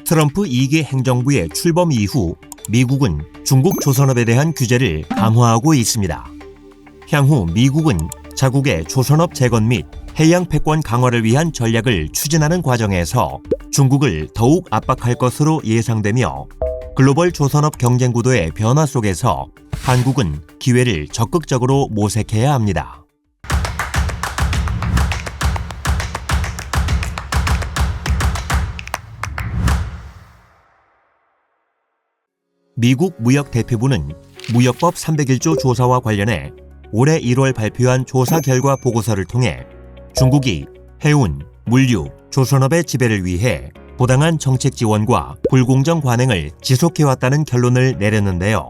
트럼프 2기 행정부의 출범 이후 미국은 중국 조선업에 대한 규제를 강화하고 있습니다. 향후 미국은 자국의 조선업 재건 및 해양 패권 강화를 위한 전략을 추진하는 과정에서 중국을 더욱 압박할 것으로 예상되며 글로벌 조선업 경쟁 구도의 변화 속에서 한국은 기회를 적극적으로 모색해야 합니다. 미국 무역대표부는 무역법 301조 조사와 관련해 올해 1월 발표한 조사 결과 보고서를 통해 중국이 해운, 물류, 조선업의 지배를 위해 부당한 정책 지원과 불공정 관행을 지속해왔다는 결론을 내렸는데요.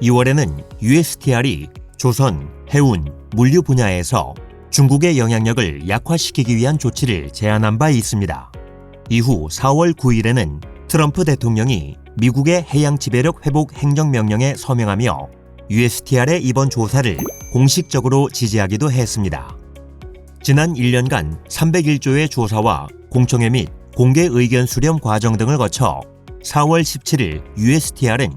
2월에는 USTR이 조선, 해운, 물류 분야에서 중국의 영향력을 약화시키기 위한 조치를 제안한 바 있습니다. 이후 4월 9일에는 트럼프 대통령이 미국의 해양 지배력 회복 행정명령에 서명하며 USTR의 이번 조사를 공식적으로 지지하기도 했습니다. 지난 1년간 301조의 조사와 공청회 및 공개 의견 수렴 과정 등을 거쳐 4월 17일 USTR은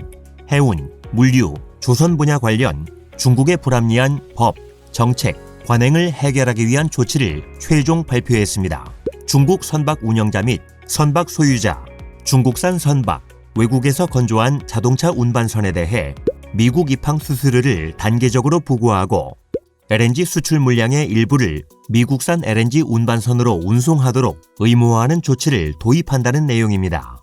해운, 물류, 조선 분야 관련 중국의 불합리한 법, 정책, 관행을 해결하기 위한 조치를 최종 발표했습니다. 중국 선박 운영자 및 선박 소유자, 중국산 선박, 외국에서 건조한 자동차 운반선에 대해 미국 입항 수수료를 단계적으로 부과하고 LNG 수출 물량의 일부를 미국산 LNG 운반선으로 운송하도록 의무화하는 조치를 도입한다는 내용입니다.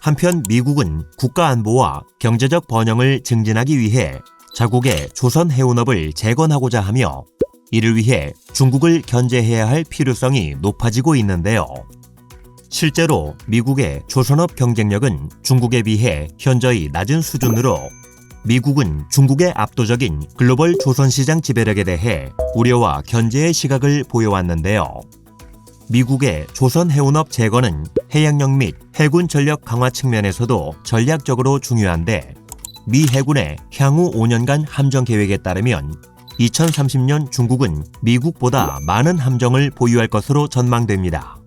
한편 미국은 국가안보와 경제적 번영을 증진하기 위해 자국의 조선 해운업을 재건하고자 하며 이를 위해 중국을 견제해야 할 필요성이 높아지고 있는데요. 실제로 미국의 조선업 경쟁력은 중국에 비해 현저히 낮은 수준으로 미국은 중국의 압도적인 글로벌 조선시장 지배력에 대해 우려와 견제의 시각을 보여왔는데요. 미국의 조선 해운업 재건은 해양력 및 해군 전력 강화 측면에서도 전략적으로 중요한데 미 해군의 향후 5년간 함정 계획에 따르면 2030년 중국은 미국보다 많은 함정을 보유할 것으로 전망됩니다.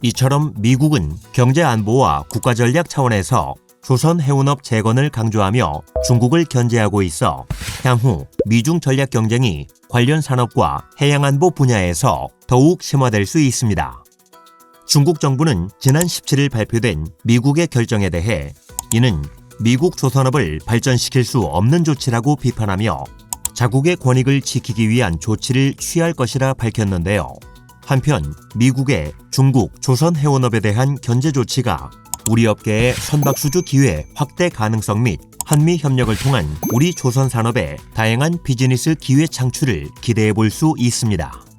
이처럼 미국은 경제 안보와 국가 전략 차원에서 조선 해운업 재건을 강조하며 중국을 견제하고 있어 향후 미중 전략 경쟁이 관련 산업과 해양 안보 분야에서 더욱 심화될 수 있습니다. 중국 정부는 지난 17일 발표된 미국의 결정에 대해 이는 미국 조선업을 발전시킬 수 없는 조치라고 비판하며 자국의 권익을 지키기 위한 조치를 취할 것이라 밝혔는데요. 한편 미국의 중국 조선 해운업에 대한 견제 조치가 우리 업계의 선박 수주 기회 확대 가능성 및 한미 협력을 통한 우리 조선 산업의 다양한 비즈니스 기회 창출을 기대해 볼 수 있습니다.